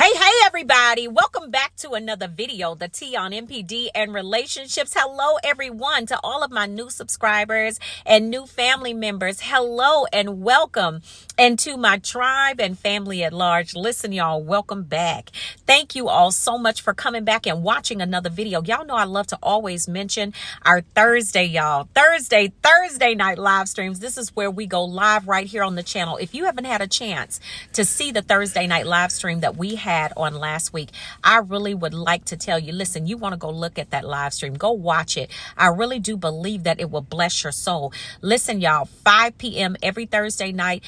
Hey, everybody. Welcome back to another video, the T on MPD and relationships. Hello, everyone, to all of my new subscribers and new family members. Hello and welcome. And to my tribe and family at large, listen, y'all, welcome back. Thank you all so much for coming back and watching another video. Y'all know I love to always mention our Thursday, y'all. Thursday night live streams. This is where we go live right here on the channel. If you haven't had a chance to see the Thursday night live stream that we had on last week, I really would like to tell you, listen, you want to go look at that live stream. Go watch it. I really do believe that it will bless your soul. Listen, y'all, 5 p.m. every Thursday night.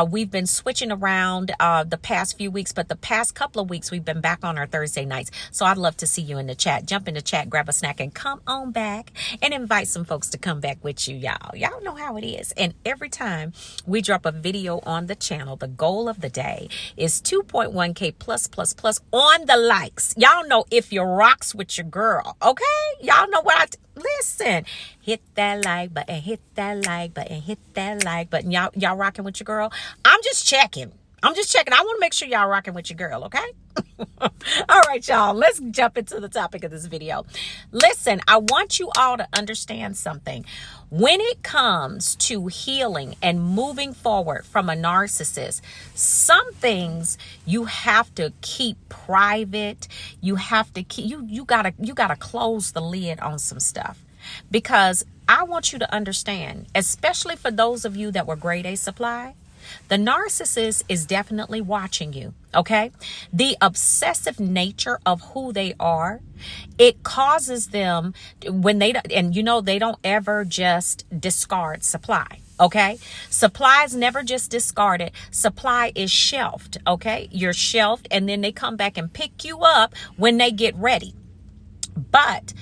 We've been switching around the past few weeks, but the past couple of weeks we've been back on our Thursday nights. So I'd love to see you in the chat. Jump in the chat, grab a snack, and come on back and invite some folks to come back with you, y'all. Y'all know how it is. And every time we drop a video on the channel, the goal of the day is 2.1K plus on the likes. Y'all know if you rocks with your girl, okay? Y'all know what listen, hit that like button, hit that like button, hit that like button. Y'all rocking with your girl? I'm just checking. I want to make sure y'all rocking with your girl, okay? All right, y'all, let's jump into the topic of this video. Listen, I want you all to understand something. When it comes to healing and moving forward from a narcissist, some things you have to keep private. You have to keep, you gotta close the lid on some stuff, because I want you to understand, especially for those of you that were grade A supply, the narcissist is definitely watching you, okay? The obsessive nature of who they are, it causes them, when they don't ever just discard supply, okay? Supply is never just discarded. Supply is shelved, okay? You're shelved, and then they come back and pick you up when they get ready. But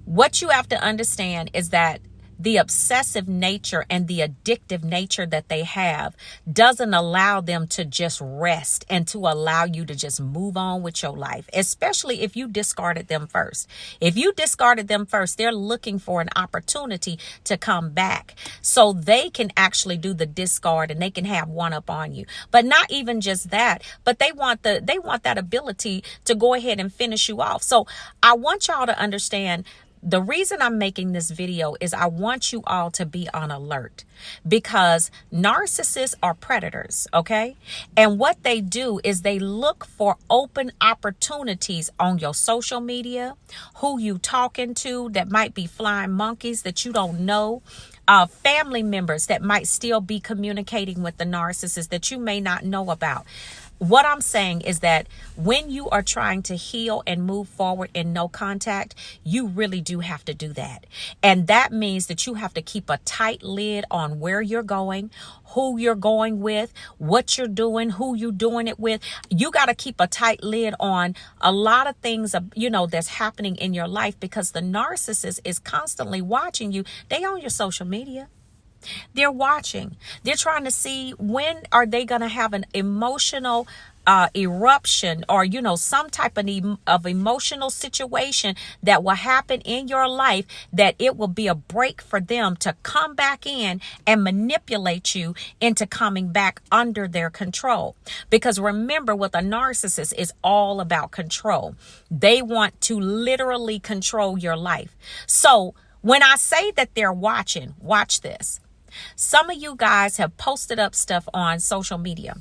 what you have to understand is that the obsessive nature and the addictive nature that they have doesn't allow them to just rest and to allow you to just move on with your life, especially if you discarded them first. If you discarded them first, they're looking for an opportunity to come back so they can actually do the discard and they can have one up on you. But not even just that, but they want that ability to go ahead and finish you off. So I want y'all to understand, the reason I'm making this video is I want you all to be on alert, because narcissists are predators, okay? And what they do is they look for open opportunities on your social media, who you talking to that might be flying monkeys that you don't know, family members that might still be communicating with the narcissist that you may not know about. What I'm saying is that when you are trying to heal and move forward in no contact, you really do have to do that. And that means that you have to keep a tight lid on where you're going, who you're going with, what you're doing, who you're doing it with. You got to keep a tight lid on a lot of things, that's happening in your life, because the narcissist is constantly watching you. They own your social media. They're watching. They're trying to see when are they going to have an emotional eruption, or, some type of emotional situation that will happen in your life, that it will be a break for them to come back in and manipulate you into coming back under their control. Because remember, with a narcissist is all about control. They want to literally control your life. So when I say that they're watching, watch this. Some of you guys have posted up stuff on social media.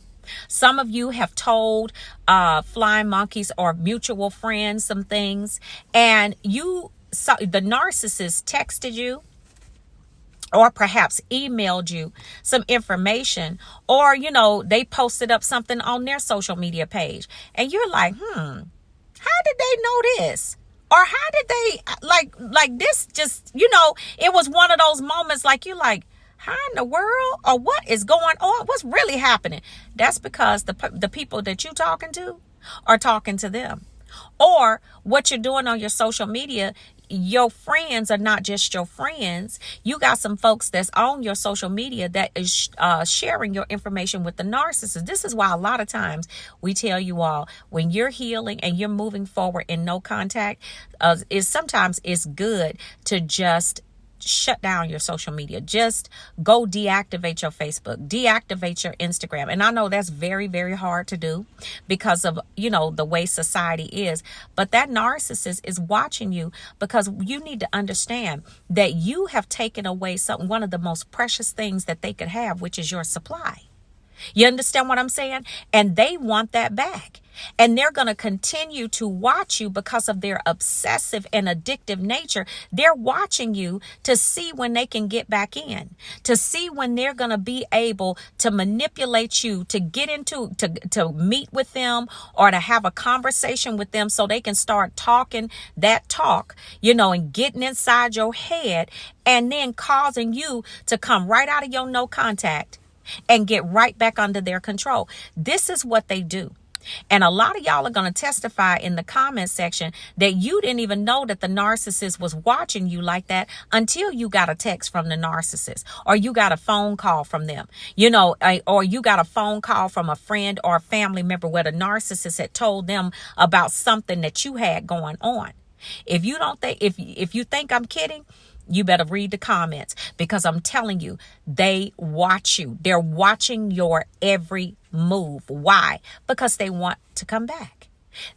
Some of you have told flying monkeys or mutual friends some things, and the narcissist texted you, or perhaps emailed you some information, or, they posted up something on their social media page, and you're like, how did they know this? Or how did they, like this just, it was one of those moments like you're like, how in the world, or what is going on? What's really happening? That's because the people that you're talking to are talking to them. Or what you're doing on your social media, your friends are not just your friends. You got some folks that's on your social media that is sharing your information with the narcissist. This is why a lot of times we tell you all, when you're healing and you're moving forward in no contact, sometimes it's good to just shut down your social media. Just go deactivate your Facebook, deactivate your Instagram. And I know that's very, very hard to do because of, the way society is. But that narcissist is watching you because you need to understand that you have taken away one of the most precious things that they could have, which is your supply. You understand what I'm saying? And they want that back. And they're going to continue to watch you because of their obsessive and addictive nature. They're watching you to see when they can get back in, to see when they're going to be able to manipulate you, to get into, to meet with them or to have a conversation with them so they can start talking that talk, and getting inside your head and then causing you to come right out of your no contact and get right back under their control. This is what they do. And a lot of y'all are going to testify in the comment section that you didn't even know that the narcissist was watching you like that until you got a text from the narcissist, or you got a phone call from them, or you got a phone call from a friend or a family member where the narcissist had told them about something that you had going on. If you don't think, if you think I'm kidding, you better read the comments, because I'm telling you, they watch you. They're watching your every move. Why? Because they want to come back.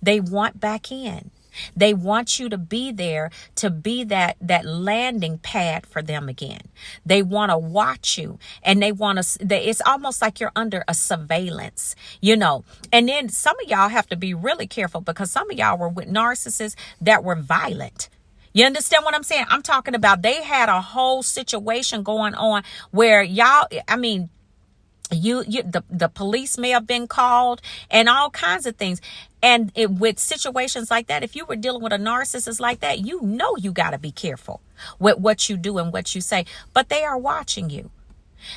They want back in. They want you to be there, to be that landing pad for them again. They want to watch you, and they want to, it's almost like you're under a surveillance, and then some of y'all have to be really careful, because some of y'all were with narcissists that were violent. You understand what I'm saying? I'm talking about they had a whole situation going on where the police may have been called and all kinds of things. And with situations like that, if you were dealing with a narcissist like that, you got to be careful with what you do and what you say. But they are watching you.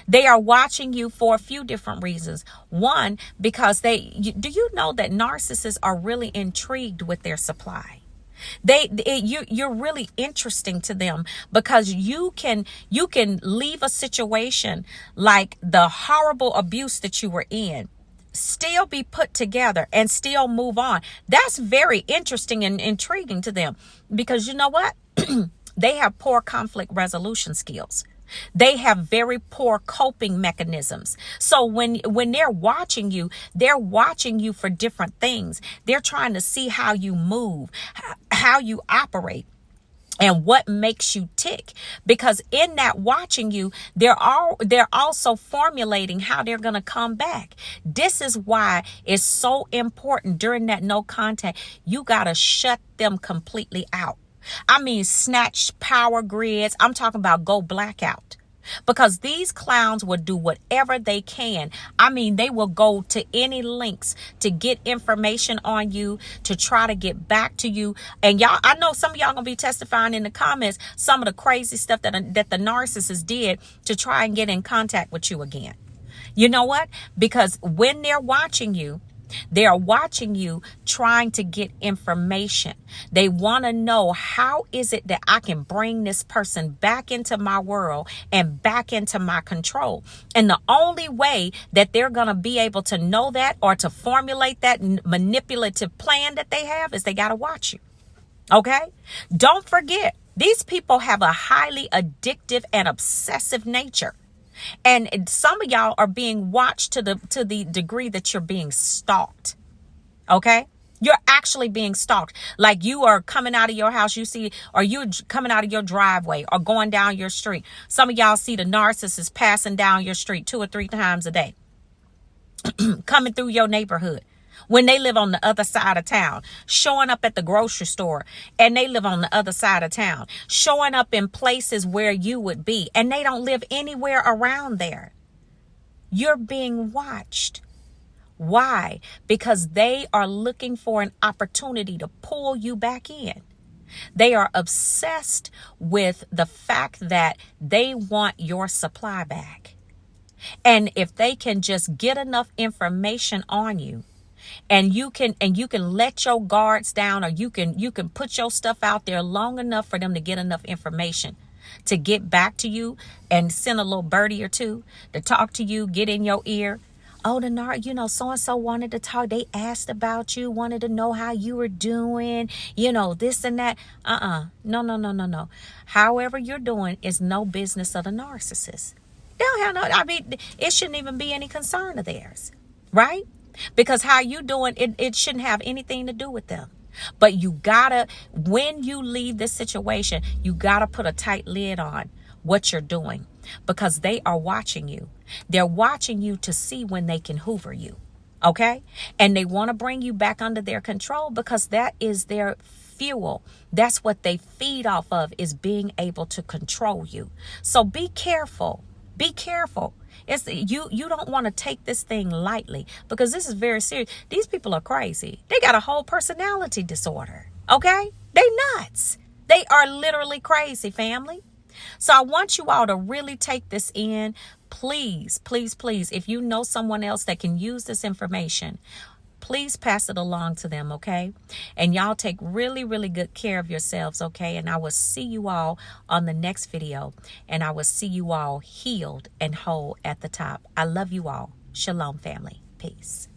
They are watching you for a few different reasons. One, because do you know that narcissists are really intrigued with their supply? You're really interesting to them, because you can leave a situation like the horrible abuse that you were in, still be put together and still move on. That's very interesting and intriguing to them, because you know what? They have poor conflict resolution skills. They have very poor coping mechanisms. So when they're watching you for different things. They're trying to see how you move, how you operate, and what makes you tick. Because in that watching you, they're also formulating how they're going to come back. This is why it's so important during that no contact. You got to shut them completely out. I mean, snatch power grids. I'm talking about go blackout, because these clowns will do whatever they can. I mean, they will go to any lengths to get information on you, to try to get back to you. And y'all, I know some of y'all gonna be testifying in the comments some of the crazy stuff that the narcissist did to try and get in contact with you again. You know what? Because when they're watching you, they are watching you trying to get information. They want to know, how is it that I can bring this person back into my world and back into my control? And the only way that they're going to be able to know that, or to formulate that manipulative plan that they have, is they got to watch you. Okay? Don't forget, these people have a highly addictive and obsessive nature. And some of y'all are being watched to the degree that you're being stalked. Okay? You're actually being stalked. Like you are coming out of your house, or you're coming out of your driveway or going down your street. Some of y'all see the narcissist passing down your street 2 or 3 times a day, coming through your neighborhood. When they live on the other side of town, showing up at the grocery store, and they live on the other side of town, showing up in places where you would be, and they don't live anywhere around there. You're being watched. Why? Because they are looking for an opportunity to pull you back in. They are obsessed with the fact that they want your supply back. And if they can just get enough information on you, and you can let your guards down, or you can put your stuff out there long enough for them to get enough information to get back to you and send a little birdie or two to talk to you, get in your ear, oh, so-and-so wanted to talk. They asked about you, wanted to know how you were doing, this and that. No. However you're doing is no business of the narcissist. They don't have it shouldn't even be any concern of theirs, right? Because how you doing, it shouldn't have anything to do with them. But when you leave this situation, you gotta put a tight lid on what you're doing, because they are watching you. They're watching you to see when they can Hoover you. Okay. And they want to bring you back under their control, because that is their fuel. That's what they feed off of, is being able to control you. So be careful. Be careful. You don't want to take this thing lightly, because this is very serious. These people are crazy. They got a whole personality disorder. Okay? They nuts. They are literally crazy, family. So I want you all to really take this in. Please, please, please, if you know someone else that can use this information, please pass it along to them, okay? And y'all take really, really good care of yourselves, okay? And I will see you all on the next video. And I will see you all healed and whole at the top. I love you all. Shalom, family. Peace.